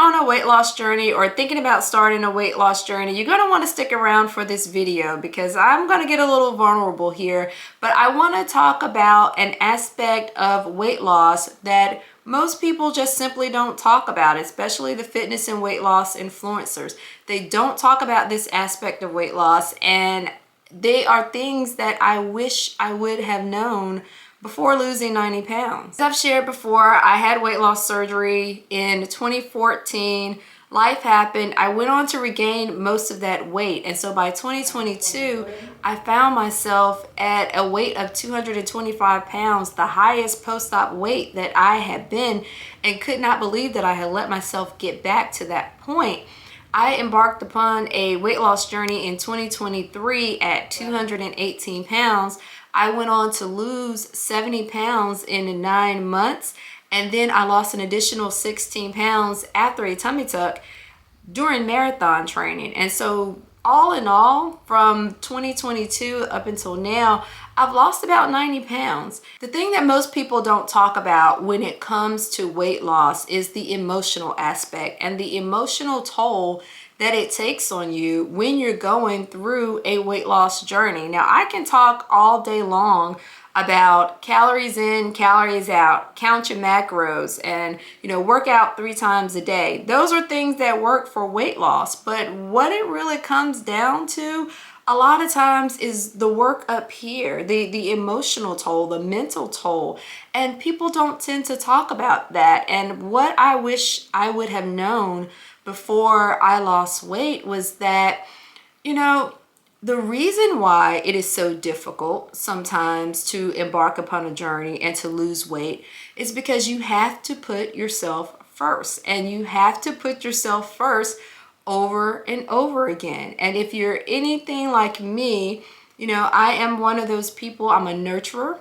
on a weight loss journey or thinking about starting a weight loss journey, you're going to want to stick around for this video because I'm going to get a little vulnerable here. But I want to talk about an aspect of weight loss that most people just simply don't talk about, especially the fitness and weight loss influencers. They don't talk about this aspect of weight loss, and they are things that I wish I would have known before losing 90 pounds. As I've shared before, I had weight loss surgery in 2014. Life happened. I went on to regain most of that weight. And so by 2022, I found myself at a weight of 225 pounds, the highest post-op weight that I had been, and could not believe that I had let myself get back to that point. I embarked upon a weight loss journey in 2023 at 218 pounds. I went on to lose 70 pounds in 9 months, and then I lost an additional 16 pounds after a tummy tuck during marathon training. And so all in all, from 2022 up until now, I've lost about 90 pounds. The thing that most people don't talk about when it comes to weight loss is the emotional aspect and the emotional toll that it takes on you when you're going through a weight loss journey. Now, I can talk all day long about calories in, calories out, count your macros, and work out 3 times a day. Those are things that work for weight loss, but what it really comes down to a lot of times is the work up here, the emotional toll, the mental toll, and people don't tend to talk about that. And what I wish I would have known before I lost weight was that, the reason why it is so difficult sometimes to embark upon a journey and to lose weight is because you have to put yourself first, and you have to put yourself first over and over again. And if you're anything like me, I am one of those people. I'm a nurturer.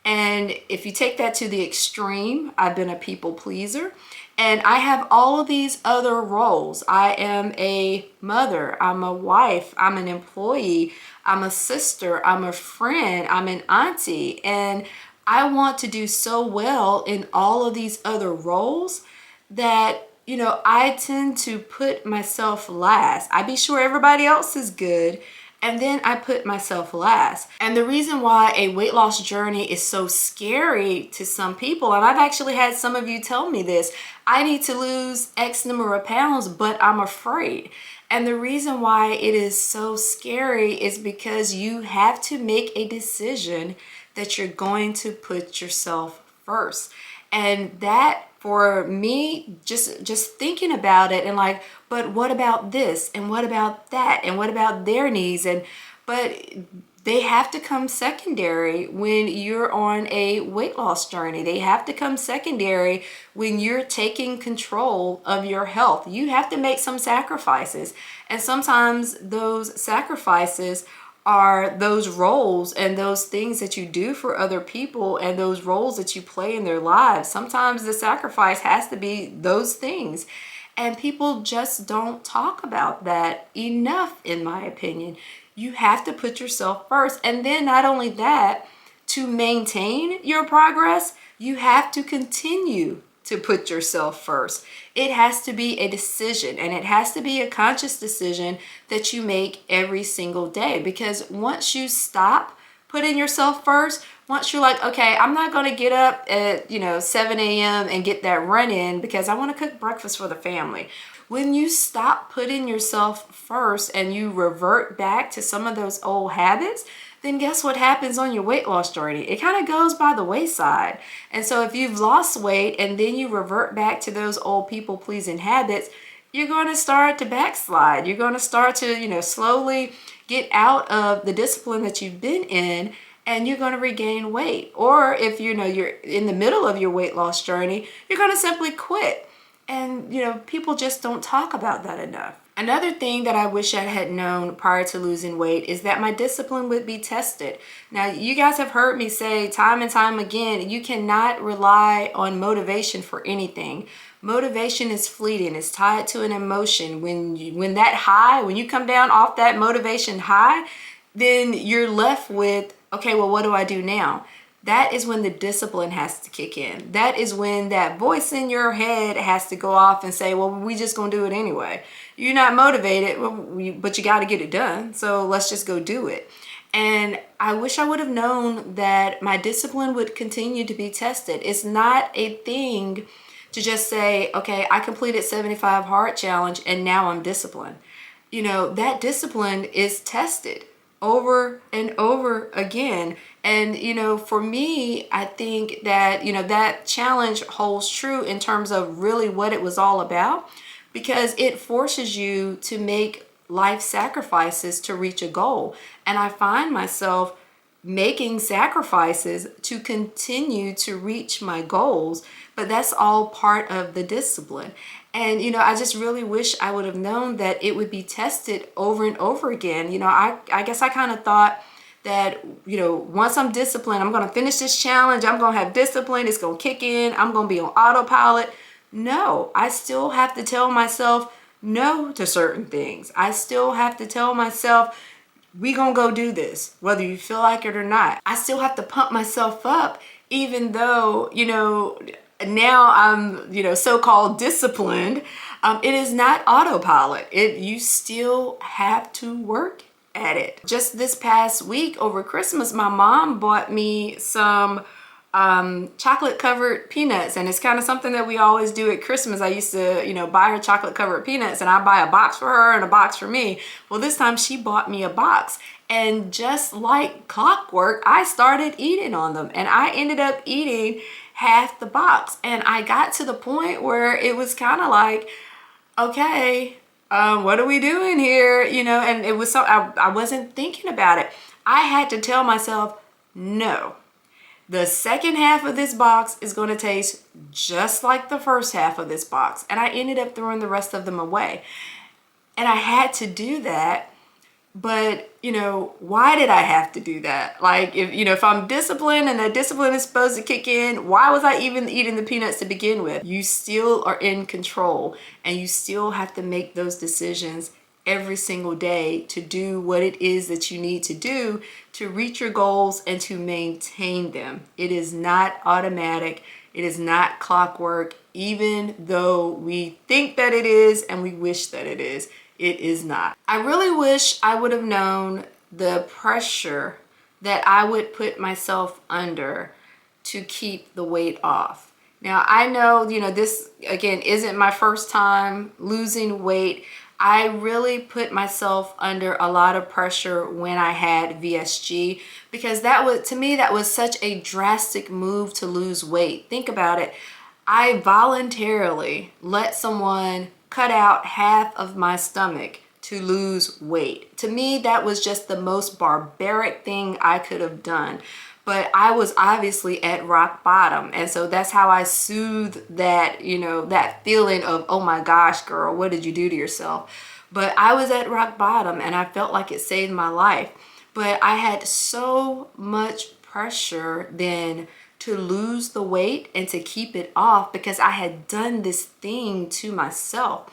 And if you take that to the extreme, I've been a people pleaser. And I have all of these other roles. I am a mother, I'm a wife, I'm an employee, I'm a sister, I'm a friend, I'm an auntie. And I want to do so well in all of these other roles that I tend to put myself last. I be sure everybody else is good, and then I put myself last. And the reason why a weight loss journey is so scary to some people, and I've actually had some of you tell me this, I need to lose X number of pounds, but I'm afraid. And the reason why it is so scary is because you have to make a decision that you're going to put yourself first. And that, for me, just thinking about it and like, but what about this and what about that and what about their needs, but they have to come secondary when you're on a weight loss journey. They have to come secondary when you're taking control of your health. You have to make some sacrifices, and sometimes those sacrifices are those roles and those things that you do for other people and those roles that you play in their lives. Sometimes the sacrifice has to be those things. And people just don't talk about that enough, in my opinion. You have to put yourself first. And then not only that, to maintain your progress, you have to continue to put yourself first. It has to be a decision, and it has to be a conscious decision that you make every single day. Because once you stop putting yourself first, once you're like, okay, I'm not going to get up at 7 a.m. and get that run in because I want to cook breakfast for the family. When you stop putting yourself first and you revert back to some of those old habits, then guess what happens on your weight loss journey? It kind of goes by the wayside. And so if you've lost weight and then you revert back to those old people-pleasing habits, you're going to start to backslide. You're going to start to, slowly get out of the discipline that you've been in, and you're going to regain weight. Or if you're in the middle of your weight loss journey, you're going to simply quit. And people just don't talk about that enough. Another thing that I wish I had known prior to losing weight is that my discipline would be tested. Now, you guys have heard me say time and time again, you cannot rely on motivation for anything. Motivation is fleeting. It's tied to an emotion. When you come down off that motivation high, then you're left with, okay, well, what do I do now? that is when the discipline has to kick in. That is when that voice in your head has to go off and say, well, we just gonna do it anyway. You're not motivated, but you got to get it done. So let's just go do it. And I wish I would have known that my discipline would continue to be tested. It's not a thing to just say, okay, I completed 75 hard challenge and now I'm disciplined. You know, that discipline is tested over and over again. And, you know, for me, I think that, you know, that challenge holds true in terms of really what it was all about, because it forces you to make life sacrifices to reach a goal. And I find myself making sacrifices to continue to reach my goals, but that's all part of the discipline. And, you know, I just really wish I would have known that it would be tested over and over again. You know, I guess I kind of thought that, you know, once I'm disciplined, I'm going to finish this challenge. I'm going to have discipline. It's going to kick in. I'm going to be on autopilot. No, I still have to tell myself no to certain things. I still have to tell myself, we gonna go do this, whether you feel like it or not. I still have to pump myself up, even though, you know, now I'm, you know, so-called disciplined. It is not autopilot. You still have to work at it. Just this past week over Christmas, my mom bought me some chocolate covered peanuts, and it's kind of something that we always do at Christmas. I used to, you know, buy her chocolate covered peanuts, and I buy a box for her and a box for me. Well, this time she bought me a box, and just like clockwork, I started eating on them, and I ended up eating half the box. And I got to the point where it was kind of like, okay, what are we doing here? You know, and it was so, I wasn't thinking about it. I had to tell myself, no. The second half of this box is going to taste just like the first half of this box. And I ended up throwing the rest of them away. And I had to do that. But, you know, why did I have to do that? Like, if, you know, if I'm disciplined and that discipline is supposed to kick in, why was I even eating the peanuts to begin with? You still are in control, and you still have to make those decisions every single day to do what it is that you need to do to reach your goals and to maintain them. It is not automatic. It is not clockwork, even though we think that it is and we wish that it is. It is not. I really wish I would have known the pressure that I would put myself under to keep the weight off. Now, I know, you know, this again isn't my first time losing weight. I really put myself under a lot of pressure when I had VSG, because that was, to me, that was such a drastic move to lose weight. Think about it. I voluntarily let someone cut out half of my stomach to lose weight. To me, that was just the most barbaric thing I could have done. But I was obviously at rock bottom. And so that's how I soothed that, you know, that feeling of, oh my gosh, girl, what did you do to yourself? But I was at rock bottom, and I felt like it saved my life. But I had so much pressure then to lose the weight and to keep it off, because I had done this thing to myself.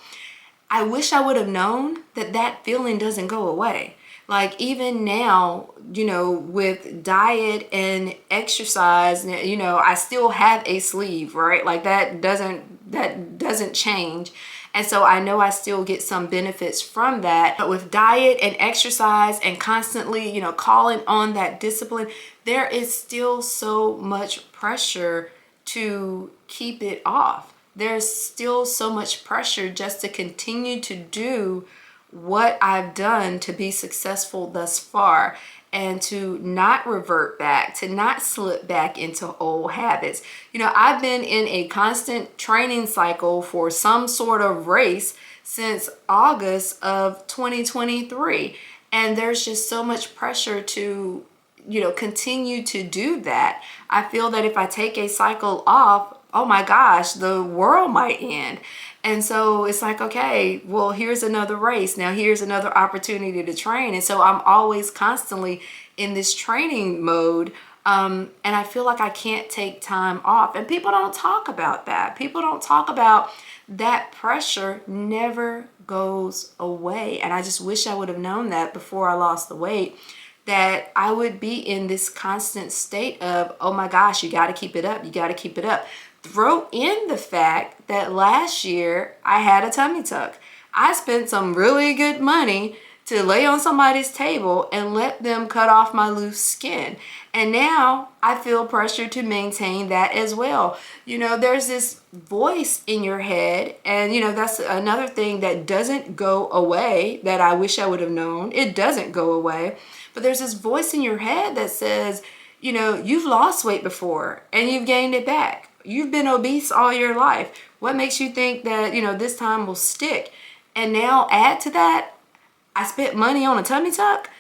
I wish I would have known that that feeling doesn't go away. Like, even now, you know, with diet and exercise, you know, I still have a sleeve, right? Like that doesn't change. And so I know I still get some benefits from that. But with diet and exercise and constantly, you know, calling on that discipline, there is still so much pressure to keep it off. There's still so much pressure just to continue to do what I've done to be successful thus far, and to not revert back, to not slip back into old habits. You know, I've been in a constant training cycle for some sort of race since August of 2023. And there's just so much pressure to, you know, continue to do that. I feel that if I take a cycle off, oh my gosh, the world might end. And so it's like, okay, well, here's another race. Now here's another opportunity to train. And so I'm always constantly in this training mode. And I feel like I can't take time off. And people don't talk about that. People don't talk about that pressure never goes away. And I just wish I would have known that before I lost the weight. that I would be in this constant state of, oh my gosh, you got to keep it up. You got to keep it up. Throw in the fact that last year I had a tummy tuck. I spent some really good money to lay on somebody's table and let them cut off my loose skin. And now I feel pressure to maintain that as well. You know, there's this voice in your head, and you know, that's another thing that doesn't go away that I wish I would have known. It doesn't go away. But there's this voice in your head that says, you know, you've lost weight before and you've gained it back. You've been obese all your life. What makes you think that, you know, this time will stick? And now add to that, I spent money on a tummy tuck.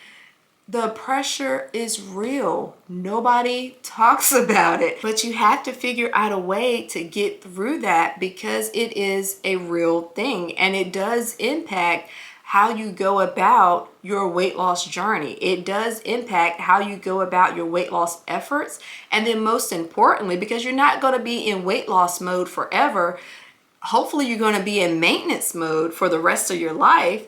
The pressure is real. Nobody talks about it, but you have to figure out a way to get through that because it is a real thing and it does impact how you go about your weight loss journey. It does impact how you go about your weight loss efforts. And then most importantly, because you're not going to be in weight loss mode forever, hopefully you're going to be in maintenance mode for the rest of your life.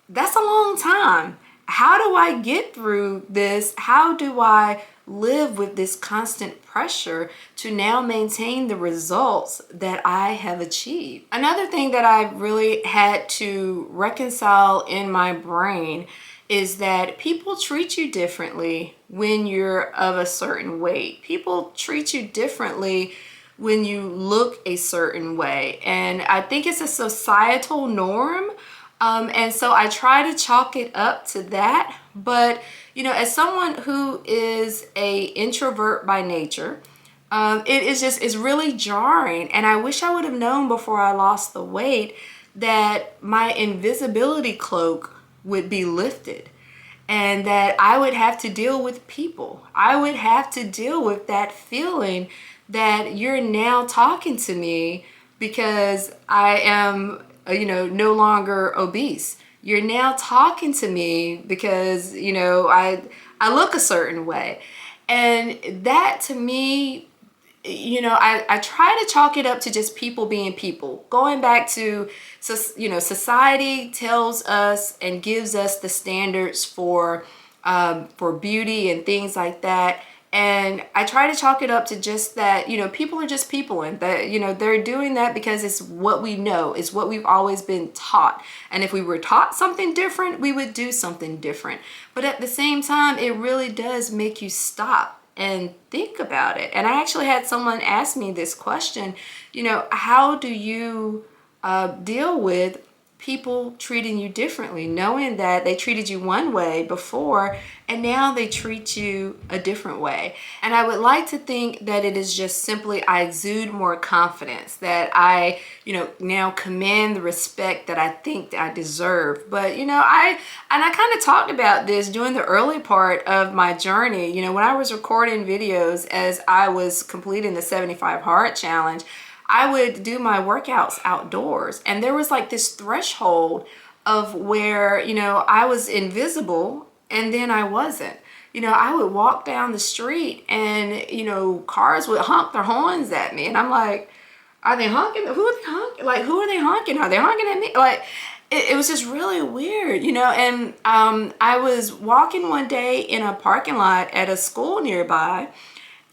That's a long time. How do I get through this? How do I live with this constant pressure to now maintain the results that I have achieved? Another thing that I really had to reconcile in my brain is that people treat you differently when you're of a certain weight. People treat you differently when you look a certain way. And I think it's a societal norm. And so I try to chalk it up to that. But, you know, as someone who is a introvert by nature, it's really jarring. And I wish I would have known before I lost the weight that my invisibility cloak would be lifted and that I would have to deal with people. I would have to deal with that feeling that you're now talking to me because I am, you know, no longer obese. You're now talking to me because, you know, I look a certain way. And that to me, you know, I try to chalk it up to just people being people. Going back to, you know, society tells us and gives us the standards for beauty and things like that. And I try to chalk it up to just that, you know, people are just people and that, you know, they're doing that because it's what we know, it's what we've always been taught. And if we were taught something different, we would do something different. But at the same time, it really does make you stop and think about it. And I actually had someone ask me this question, you know, how do you deal with people treating you differently, knowing that they treated you one way before and now they treat you a different way? And I would like to think that it is just simply I exude more confidence, that I, you know, now command the respect that I think that I deserve. But, you know, I kind of talked about this during the early part of my journey. You know, when I was recording videos as I was completing the 75 Hard Challenge, I would do my workouts outdoors. And there was like this threshold of where, you know, I was invisible and then I wasn't. You know, I would walk down the street and, you know, cars would honk their horns at me. And I'm like, are they honking? Who are they honking? Like, who are they honking? Are they honking at me? Like, it was just really weird, you know. And I was walking one day in a parking lot at a school nearby.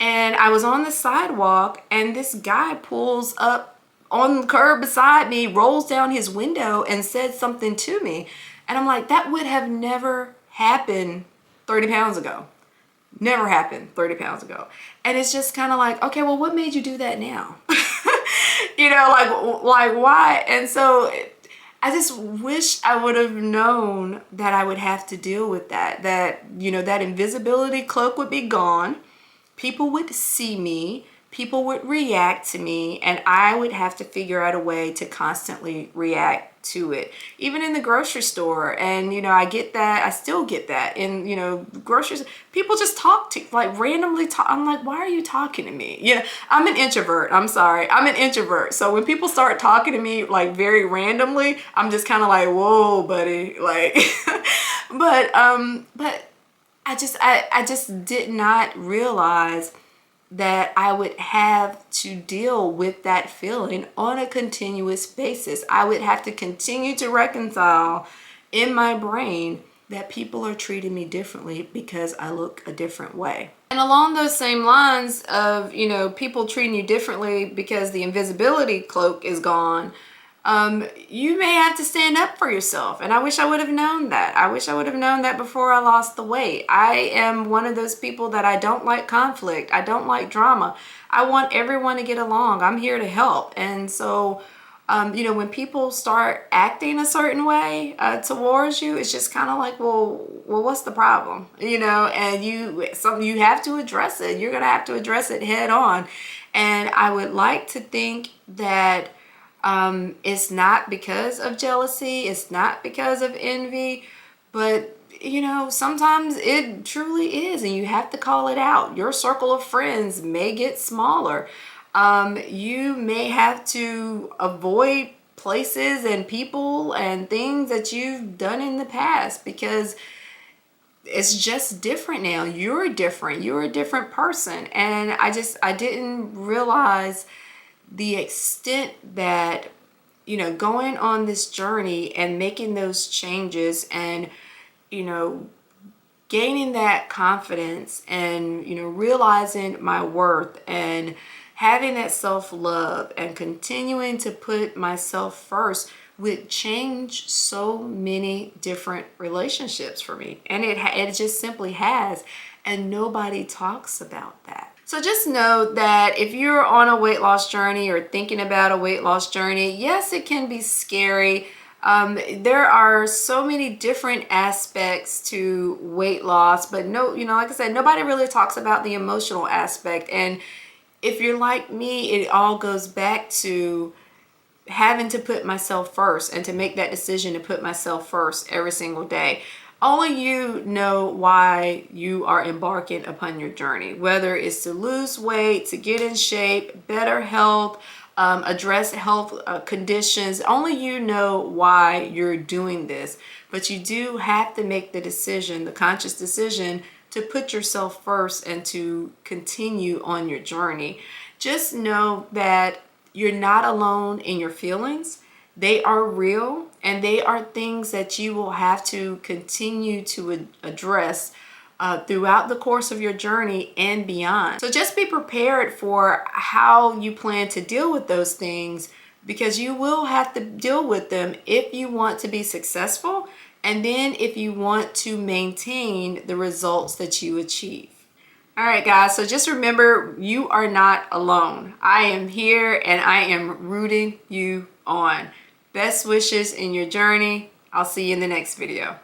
And I was on the sidewalk and this guy pulls up on the curb beside me, rolls down his window and said something to me. And I'm like, that would have never happened 30 pounds ago. Never happened 30 pounds ago. And it's just kind of like, okay, well, what made you do that now? You know, like why? And so I just wish I would have known that I would have to deal with that, you know, that invisibility cloak would be gone. People would see me, people would react to me, and I would have to figure out a way to constantly react to it. Even in the grocery store, and you know, I get that, I still get that. In, you know, groceries, people just talk to, like randomly talk. I'm like, why are you talking to me? You know, I'm an introvert, I'm sorry, I'm an introvert. So when people start talking to me like very randomly, I'm just kind of like, whoa, buddy, like, but I just did not realize that I would have to deal with that feeling on a continuous basis. I would have to continue to reconcile in my brain that people are treating me differently because I look a different way. And along those same lines of, people treating you differently because the invisibility cloak is gone, you may have to stand up for yourself. And I wish I would have known that. I wish I would have known that before I lost the weight. I am one of those people that I don't like conflict. I don't like drama. I want everyone to get along. I'm here to help. And so, when people start acting a certain way towards you, it's just kind of like, well, what's the problem? And you have to address it. You're going to have to address it head on. And I would like to think that it's not because of jealousy. It's not because of envy, but sometimes it truly is, and you have to call it out. Your circle of friends may get smaller. You may have to avoid places and people and things that you've done in the past because it's just different now. You're different. You're a different person. And I didn't realize the extent that, going on this journey and making those changes and, gaining that confidence and, realizing my worth and having that self-love and continuing to put myself first would change so many different relationships for me. And it just simply has. And nobody talks about that. So just know that if you're on a weight loss journey or thinking about a weight loss journey, yes, it can be scary. There are so many different aspects to weight loss, but like I said, nobody really talks about the emotional aspect. And if you're like me, it all goes back to having to put myself first and to make that decision to put myself first every single day. Only you know why you are embarking upon your journey, whether it's to lose weight, to get in shape, better health, address health conditions. Only you know why you're doing this, but you do have to make the decision, the conscious decision, to put yourself first and to continue on your journey. Just know that you're not alone in your feelings. They are real, and they are things that you will have to continue to address throughout the course of your journey and beyond. So just be prepared for how you plan to deal with those things, because you will have to deal with them if you want to be successful, and then if you want to maintain the results that you achieve. All right, guys, so just remember, you are not alone. I am here and I am rooting you on. Best wishes in your journey. I'll see you in the next video.